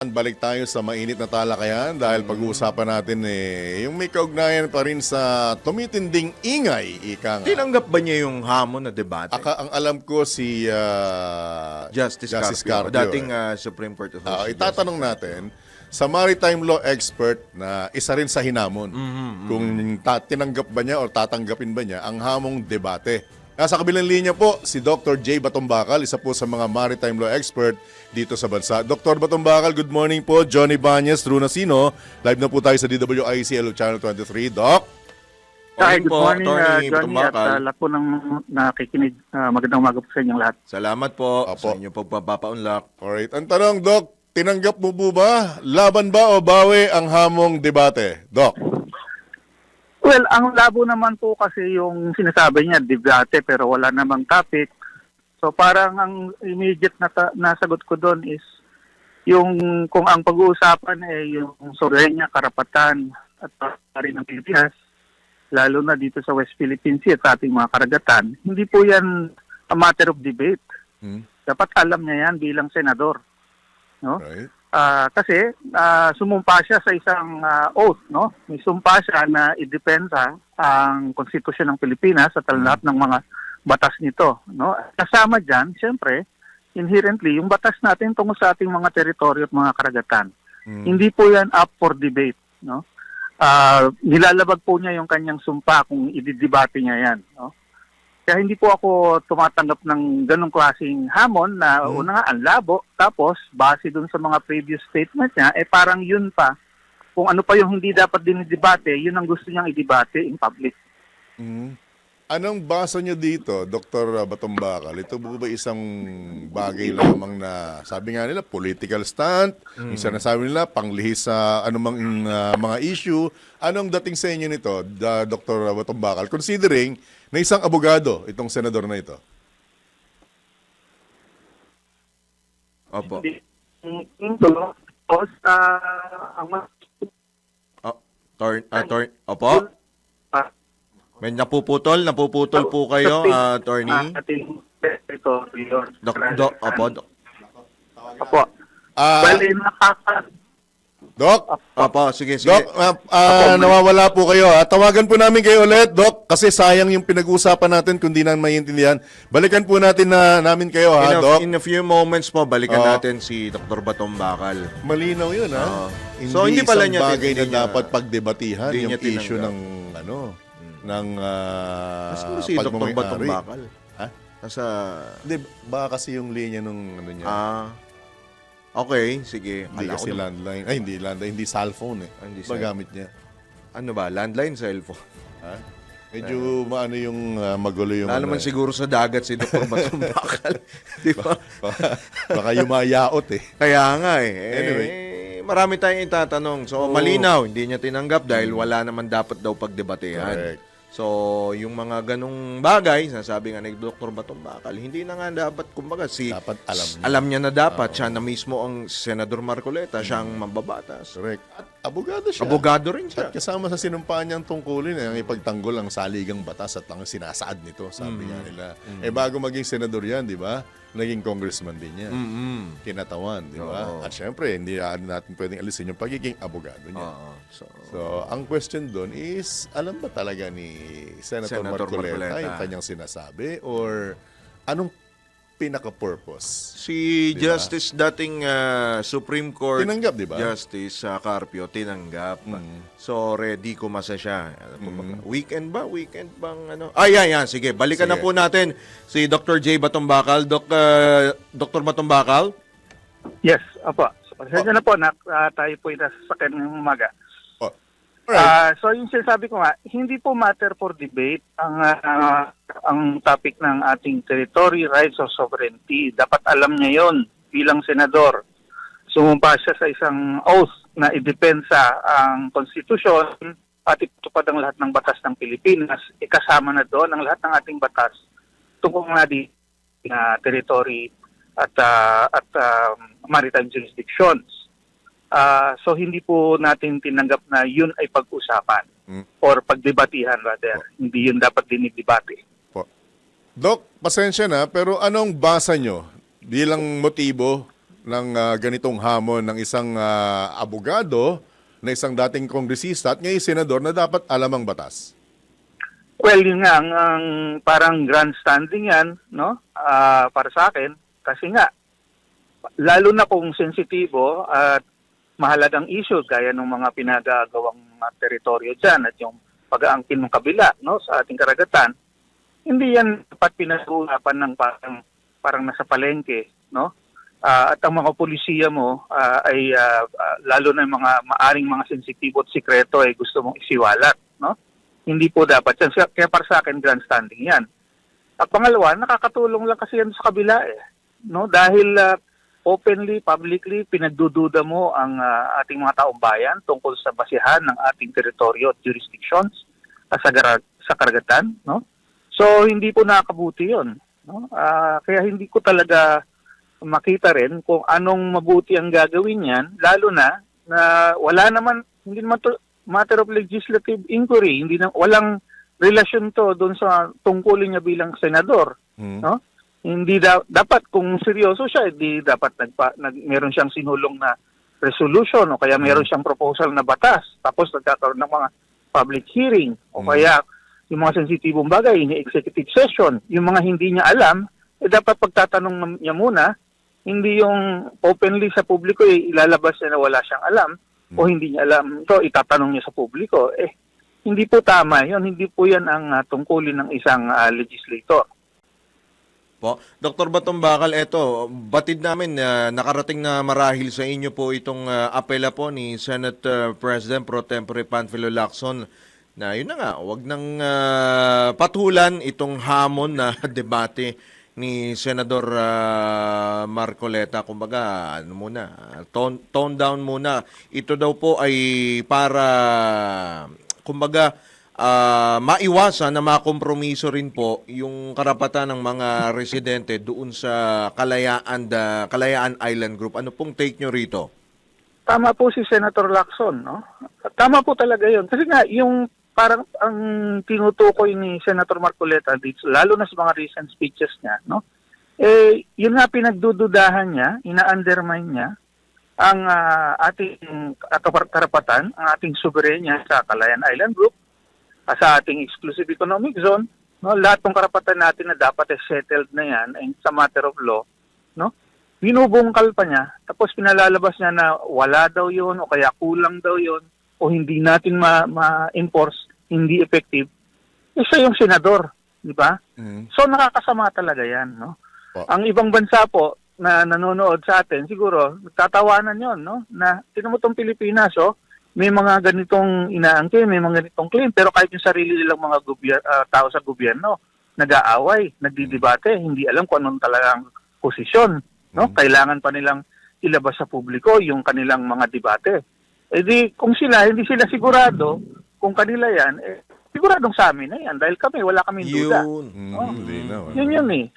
Balik tayo sa mainit na talakayan dahil pag-uusapan natin yung may kaugnayan pa rin sa tumitinding ingay, ika nga. Tinanggap ba niya yung hamon na debate? Ang alam ko si Justice Carpio, dating Supreme Court of Justice. Itatanong natin sa maritime law expert na isa rin sa hinamon kung tinanggap ba niya o tatanggapin ba niya ang hamong debate. Nasa kabilang linya po, si Dr. J. Batombakal, isa po sa mga maritime law expert dito sa bansa. Dr. Batombakal, good morning po. Johnny Bañez, Drew Nasino. Live na po tayo sa DWICL Channel 23. Doc? Hi, good morning, Attorney Johnny, at Batombakal. lahat po ng nakikinig. Magandang umaga po sa inyong lahat. Salamat po Apo. sa inyong pagpapaunlak. Alright. Ang tanong, Doc, tinanggap mo po ba? Laban ba o bawi ang hamong debate? Doc? Well, ang labo naman po kasi yung sinasabi niya, debate, pero wala namang topic. So parang ang immediate na sagot ko doon is yung kung ang pag-uusapan yung soberanya, karapatan at pari ng Pilipinas, lalo na dito sa West Philippine Sea at sa ating mga karagatan, hindi po yan a matter of debate. Dapat alam niya yan bilang senador. No? Right. Kasi sumumpa siya sa isang oath, no? May sumpa siya na idepensa ang konstitusyon ng Pilipinas at ang lahat ng mga batas nito, no? Kasama diyan, siyempre, inherently yung batas natin tungkol sa ating mga teritoryo at mga karagatan. Hindi po 'yan up for debate, no? Nilalabag po niya yung kanyang sumpa kung ididebate niya 'yan, no? Kaya hindi po ako tumatanggap ng ganong klaseng hamon na una nga ang labo, tapos base dun sa mga previous statement niya, parang yun pa. Kung ano pa yung hindi dapat dinidebate, yun ang gusto niyang idebate in public. Anong basa niyo dito, Dr. Batombakal? Ito po ba isang bagay lamang na, sabi nga nila, political stunt? Minsan nasabi nila, panglihis sa anumang mga issue. Anong dating sa inyo nito, Dr. Batombakal? Considering na isang abogado, itong senador na ito. Opo. Tapos, Opo. May napuputol po kayo, attorney. ating teritoryo. Opo. Well, Doc? Opo, sige. Doc, nawawala po kayo. Tawagan po namin kayo ulit, Doc, kasi sayang yung pinag-uusapan natin kung di na maintindihan. Balikan po namin kayo, ha, Doc? In a few moments po, balikan natin si Dr. Batong-Bakal. Malinaw yun, ha? So, hindi pala isang niya bagay na hindi niya- dapat pagdebatihan hindi yung niya issue ng, Siguro si Dr. pagmamayari. Batong-Bakal. Ha? Nasa... Hindi, baka kasi yung linya nung ano niya. Okay, sige. Hindi Akala ko kasi naman- landline. Ay, hindi landline. Hindi cellphone eh. Hindi Magamit niya. Ano ba? Landline, cellphone? Ha? Medyo maano yung magulo yung... Wala naman siguro sa dagat si Dr. Batong-Bakal. Di ba? Baka yumayaot eh. Kaya nga Anyway. marami tayong itatanong. So, malinaw, hindi niya tinanggap dahil wala naman dapat daw pagdebatehan. Correct. So, yung mga ganong bagay, sasabi nga ni Dr. Batong-Bakal, hindi na nga dapat, kumbaga, Dapat alam niya. alam niya na dapat, siya na mismo ang Senador Marcoleta, siya ang mambabatas. Correct. At abogado siya. Abogado rin siya. At kasama sa sinumpaan niyang tungkulin ang ipagtanggol ang saligang batas at ang sinasaad nito, sabi nga nila. Bago maging senador yan, di ba? Naging congressman din yan. Kinatawan, di ba? Oo. At syempre, hindi natin pwedeng alisin yung pagiging abogado niya. So, ang question doon is, alam ba talaga ni Senator Marcoleta yung kanyang sinasabi? Or anong pinaka-purpose? Si Diba? Justice dating Supreme Court Tinanggap, di ba? Justice Carpio tinanggap. So ready kumasa siya. Weekend ba? Weekend bang ano? Yan. Sige, balikan Sige. na po natin si Dr. J. Batombakal. Dr. Batombakal? Yes, apo. Pasensya na po na tayo po inasasakyan ng umaga. Oh. Alright. So yung sinasabi ko nga, hindi po matter for debate ang topic ng ating territory, rights of sovereignty. Dapat alam niya yon bilang senador. Sumumpa siya sa isang oath na idepensa ang konstitusyon at itutupad ang lahat ng batas ng Pilipinas. Kasama na doon ang lahat ng ating batas tungkol nga di na territory at maritime jurisdictions. So hindi po natin tinanggap na yun ay pag-usapan or pagdebatihan rather. Hindi yun dapat dinidebate. Doc, pasensya na, pero anong basa nyo bilang motibo ng ganitong hamon ng isang abogado na isang dating kongresista at ngayon senador na dapat alam ang batas? Well, yun nga, ang parang grandstanding yan, no? Para sa akin. Kasi nga, lalo na kung sensitibo at mahalagang issue gaya ng mga pinagagawang mga teritoryo dyan at yung pag-aangkin ng kabila, no, sa ating karagatan, hindi yan dapat pinag-uusapan ng parang nasa palengke, no? At ang mga polisiya mo ay lalo na yung mga maaring mga sensitibo at sikreto ay gusto mong isiwalat, no? Hindi po dapat yan. Kaya para sa akin, grandstanding yan. At pangalawa, nakakatulong lang kasi yan sa kabila eh. No? Dahil openly, publicly, pinagdududa mo ang ating mga taong bayan tungkol sa basihan ng ating teritoryo at jurisdictions sa karagatan. No? So, hindi po nakakabuti yun. No? Kaya hindi ko talaga makita rin kung anong mabuti ang gagawin yan, lalo na wala naman, hindi naman to matter of legislative inquiry, walang relasyon to doon sa tungkulin niya bilang senador, no? Hindi dapat kung seryoso siya, hindi dapat meron siyang sinulong na resolution o kaya meron siyang proposal na batas tapos nagkakaroon ng mga public hearing o kaya yung mga sensitibong bagay, yung executive session, yung mga hindi niya alam, dapat pagtatanong niya muna, hindi yung openly sa publiko ilalabas niya na wala siyang alam o hindi niya alam ito, itatanong niya sa publiko. Hindi po tama yun. Hindi po yan ang tungkulin ng isang legislator. Po, Dr. Batombakal, eto, batid namin nakarating na marahil sa inyo po itong apela po ni Senate President Pro Tempore Panfilo Lacson na yun na nga, wag nang patulan itong hamon na debate ni Senador Marcoleta. Kumbaga, tone down muna. Ito daw po ay para, kumbaga, maiwasan na makompromiso rin po yung karapatan ng mga residente doon sa Kalayaan Island Group. Ano pong take nyo rito? Tama po si Senator Lacson, no? Tama po talaga yun. Kasi nga, yung parang ang tinutukoy ni Senator Marcoleta dito, lalo na sa mga recent speeches niya, no? Yun nga pinagdududahan niya, ina-undermine niya ang ating karapatan, ang ating soberenya sa Calayan Island Group, sa ating exclusive economic zone, no? Lahat ng karapatan natin na dapat settled na yan sa matter of law, no? Binubungkal pa niya, tapos pinalalabas niya na wala daw yun o kaya kulang daw yun o hindi natin ma-enforce, hindi effective, isa yung senador, di ba? So nakakasama talaga yan, no? Ang ibang bansa po na nanonood sa atin, siguro, tatawanan yon, no? Na, tinan mo tong Pilipinas, oh, may mga ganitong inaangkin, may mga ganitong claim, pero kahit yung sarili nilang mga tao sa gobyerno, nag-aaway, nagdidebate, hindi alam kung anong talagang posisyon, no? Kailangan pa nilang ilabas sa publiko yung kanilang mga debate. Kung hindi sila sigurado kung kanila yan, siguradong sa amin na yan dahil wala kaming duda. Yun eh.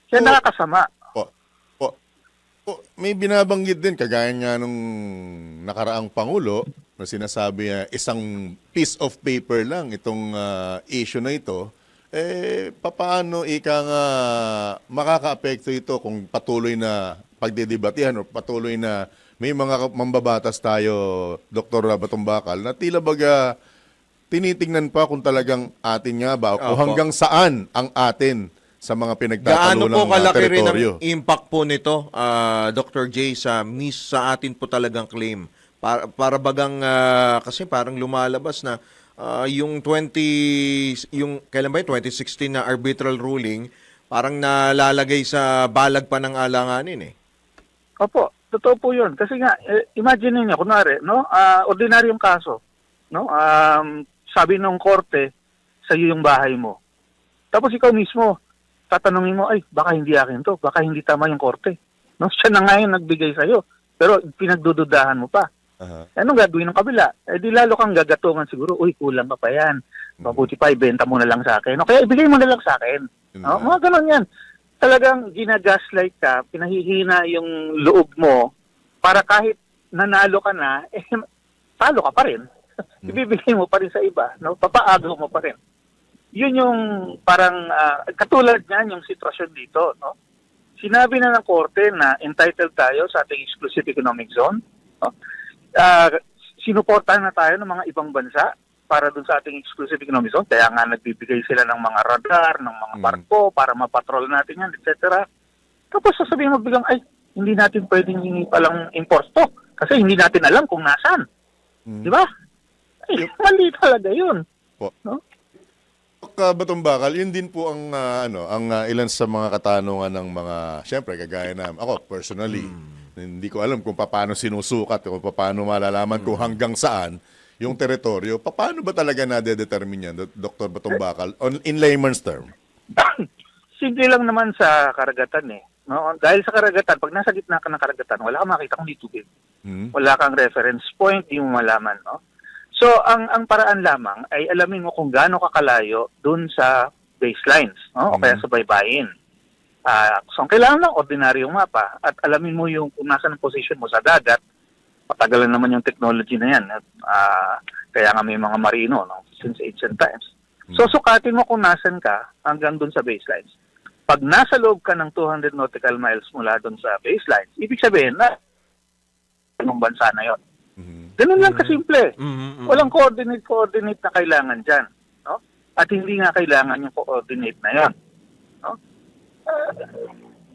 Kaya nakakasama. May binabanggit din, kagaya nga nung nakaraang Pangulo, na sinasabi isang piece of paper lang itong issue na ito, papaano nga makaka-apekto ito kung patuloy na pagdedebatihan o patuloy na may mga mambabatas tayo, Dr. Batombakal, na tila baga tinitingnan pa kung talagang atin nga ba o hanggang saan ang atin sa mga pinagtatalunan ng teritoryo. Gaano po kalaki rin ang impact po nito, Dr. J, sa atin po talagang claim? Para bagang, kasi parang lumalabas na yung kailan ba 2016 na arbitral ruling, parang nalalagay sa balag pa ng alanganin eh. Opo, totoo po yun. Kasi nga, imagine niyo, kunwari, no? Ordinaryong kaso, no? Sabi ng korte, sa iyo yung bahay mo. Tapos ikaw mismo, tatanungin mo, ay, baka hindi akin to, baka hindi tama yung korte. No? Siya na nga yung nagbigay sa iyo, pero pinagdududahan mo pa. Anong gagawin ng kabila? Di lalo kang gagatungan siguro, uy, kulang ka pa yan. Mabuti pa, ibenta mo na lang sa akin. O kaya ibigay mo na lang sa akin. No? Mga ganon yan. Talagang ginagaslight ka, pinahihina yung loob mo para kahit nanalo ka na, talo ka pa rin. Ibibigay mo pa rin sa iba. No? Papaagaw mo pa rin. Yun yung parang katulad niyan yung sitwasyon dito. No? sinabi na ng korte na entitled tayo sa ating exclusive economic zone. No? Sinuportahan na tayo ng mga ibang bansa para dun sa ating exclusive economic zone. Kaya nga nagbibigay sila ng mga radar, ng mga barko para mapatrol natin yan, etc. Tapos sasabihin mo biglang, ay, hindi natin pwedeng palang import to kasi hindi natin alam kung nasaan. Di ba? Ay, mali talaga yun. Po. No? Batong Bakal, yun din po ang ilan sa mga katanungan ng mga, syempre kagaya na ako personally, hindi ko alam kung paano sinusukat o paano malalaman kung hanggang saan yung teritoryo. Paano ba talaga nade-determine yan, Dr. Batong Bakal, in layman's term? Simple lang naman sa karagatan eh. No? Dahil sa karagatan, pag nasa gitna ka ng karagatan, wala kang makita kundi tubig. Wala kang reference point, di mo malaman, no? So, ang paraan lamang ay alamin mo kung gaano kakalayo dun sa baselines, no? O kaya sa baybayin. So, ang kailangan lang ordinaryong mapa at alamin mo yung kung nasa ng position mo sa dagat. Patagalan naman yung technology na yan. Kaya nga may mga marino, no? Since ancient times. So, sukatin mo kung nasan ka hanggang dun sa baselines. Pag nasa loob ka ng 200 nautical miles mula dun sa baselines, ibig sabihin na anong bansa na yon. Ganun lang kasimple. Walang coordinate na kailangan dyan. No? At hindi nga kailangan yung coordinate na yan. No?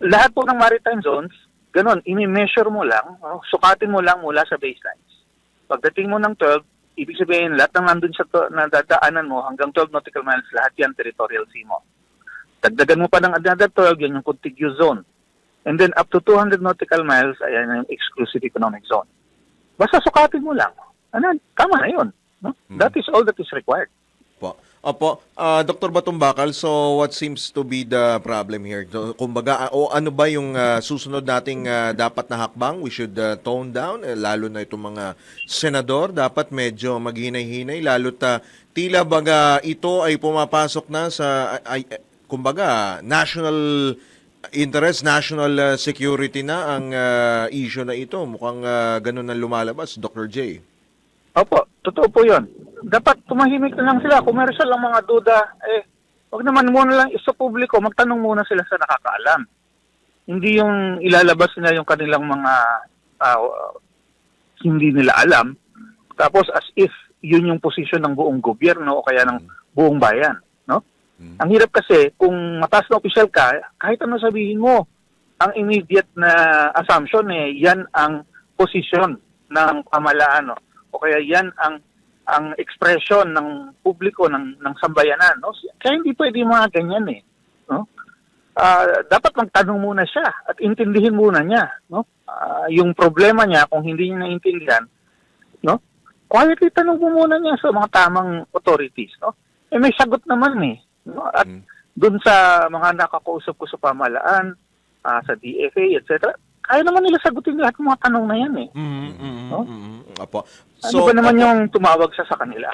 Lahat po ng maritime zones, ganun, imi-measure mo lang, no? Sukatin mo lang mula sa baselines. Pagdating mo ng 12, ibig sabihin lahat ng nandun sa nadadaanan mo hanggang 12 nautical miles, lahat yan territorial sea mo. Dagdagan mo pa ng another 12, yan yung contiguous zone. And then up to 200 nautical miles, ayan yung exclusive economic zone. Basta sukatin mo lang. Tama na yun. No? That is all that is required. Opo. Dr. Batong Bakal, so what seems to be the problem here? So, kumbaga, ano ba yung susunod nating dapat na hakbang? We should tone down, lalo na itong mga senador. Dapat medyo maghinay-hinay, lalo't tila baga ito ay pumapasok na sa, kumbaga, national interest, national security na ang issue na ito. Mukhang ganun ang lumalabas, Dr. J. Opo, totoo po yun. Dapat tumahimik na lang sila. Kung meron silang mga duda, wag naman muna lang isa publiko, magtanong muna sila sa nakakaalam. Hindi yung ilalabas nila yung kanilang mga hindi nila alam. Tapos as if yun yung posisyon ng buong gobyerno o kaya ng buong bayan. No? Ang hirap kasi, kung mataas na opisyal ka, kahit ano sabihin mo, ang immediate na assumption yan ang posisyon ng pamahalaan, no? O kaya yan ang expression ng publiko, ng sambayanan. No? Kaya hindi pwede mga ganyan no? Dapat magtanong muna siya at intindihin muna niya. No? Yung problema niya, kung hindi niya naintindihan, no? Quietly tanong mo muna niya sa mga tamang authorities. No? May sagot naman No? At dun sa mga nakakausap ko sa pamahalaan, sa DFA, etc., kaya naman nila sagutin lahat ng mga tanong na yan No? Apo. Ano ba naman yung tumawag sa kanila?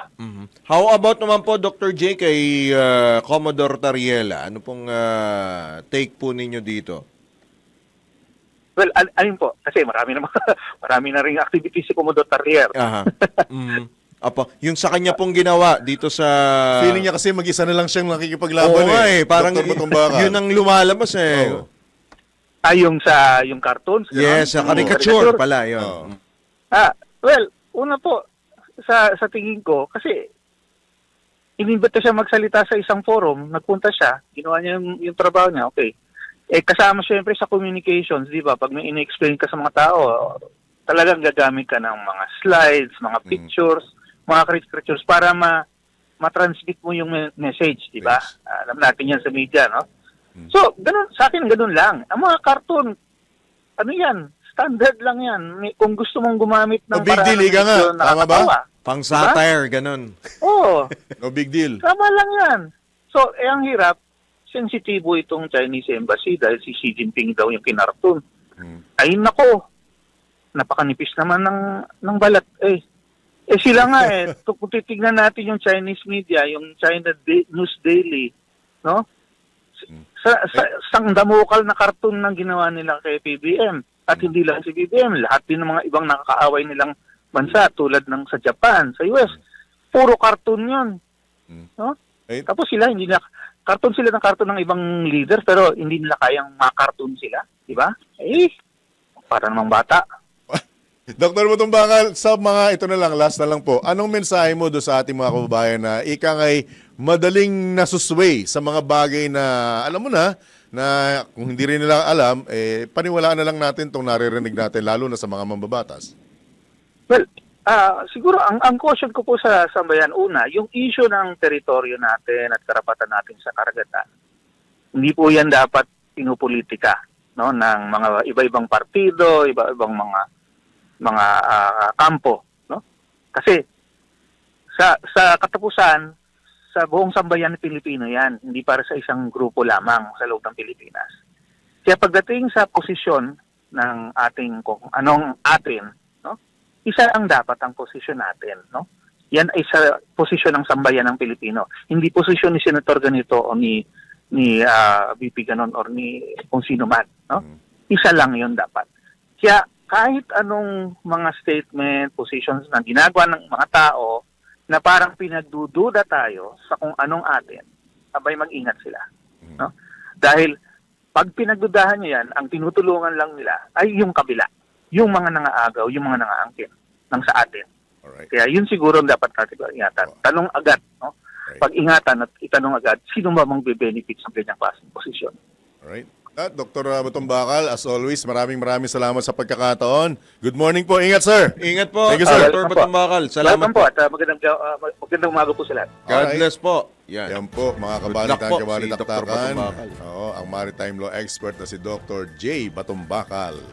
How about naman po, Dr. J, kay Commodore Tariela? Ano pong take po ninyo dito? Well, ayun po, kasi marami na ring activities si Commodore Tariela. Aha. Apo, yung sa kanya pong ginawa dito sa... Feeling niya kasi mag-isa na lang siyang nakikipaglaban Parang Dr. Batong Bakal. yun ang lumalabas Oo. Yung cartoons? Yes, sa caricature pala yun. Oo. Well, una po, sa tingin ko, kasi inimbita siya magsalita sa isang forum, nagpunta siya, ginawa niya yung trabaho niya, okay. Kasama syempre sa communications, di ba? Pag may in-explain ka sa mga tao, talagang gagamit ka ng mga slides, mga pictures, mga caricatures para ma-transmit mo yung message, di ba? Yes. Alam natin yan sa media, no? So, sa akin, ganun lang. Ang mga cartoon, ano yan? Standard lang yan. Kung gusto mong gumamit ng big deal, ika nga. Tama ba? Pang satire, ganun. Oo. No big deal. Tama lang yan. So, ang hirap, sensitibo itong Chinese embassy dahil si Xi Jinping daw yung kinartoon. Ay, nako. Napakanipis naman ng balat. Sila nga kung titignan natin yung Chinese media, yung China News Daily, no? Sang damukal na cartoon ng ginawa nila kay PBM. At hindi lang si PBM, lahat din ng mga ibang nakakaaway nilang bansa tulad ng sa Japan, sa US. Puro cartoon yun. No? Tapos sila hindi na karton sila ng karton ng ibang leaders pero hindi nila kayang makarton sila, di ba? Para namang bata. Dr. Batong Bakal, sa mga ito na lang, last na lang po, anong mensahe mo doon sa ating mga kababayan na ika nga'y madaling nasusway sa mga bagay na, alam mo na kung hindi rin nila alam, paniwalaan na lang natin itong naririnig natin, lalo na sa mga mambabatas? Well, siguro ang caution ko po sa sambayan, una, yung issue ng teritoryo natin at karapatan natin sa karagatan, hindi po yan dapat pinupolitika, no, ng mga iba-ibang partido, iba-ibang mga kampo, no? Kasi sa katapusan, sa buong sambayan ng Pilipino yan, hindi para sa isang grupo lamang sa loob ng Pilipinas. Kaya pagdating sa posisyon ng ating kung anong atin, no? Isa ang dapat ang posisyon natin, no? Yan ay sa posisyon ng sambayan ng Pilipino. Hindi posisyon ni Senator ganito o ni VP ganon or ni kung sino man, no? Isa lang 'yon dapat. Kaya kahit anong mga statement, positions na ginagawa ng mga tao na parang pinagdududa tayo sa kung anong atin, abay mag-ingat sila. No? Dahil pag pinagdudahan nyo yan, ang tinutulungan lang nila ay yung kabila. Yung mga nangaagaw, yung mga nangaangkin ng sa atin. Alright. Kaya yun siguro ang dapat natin ingatan. Tanong agad, no? Pag-ingatan at itanong agad, sino ba mang be-benefit sa ganyang klaseng posisyon? Alright. At Dr. Batong Bakal, as always, maraming salamat sa pagkakataon. Good morning po. Ingat, sir. Ingat po, Thank you, sir. Dr. Batong Bakal. Salamat Welcome po at magandang umaga po sa lahat. God Alright. bless po. Yan. Yan po, mga Good luck po, kabalitan, si Dr. Batong Bakal. Oo, ang maritime law expert na si Dr. J. Batong Bakal.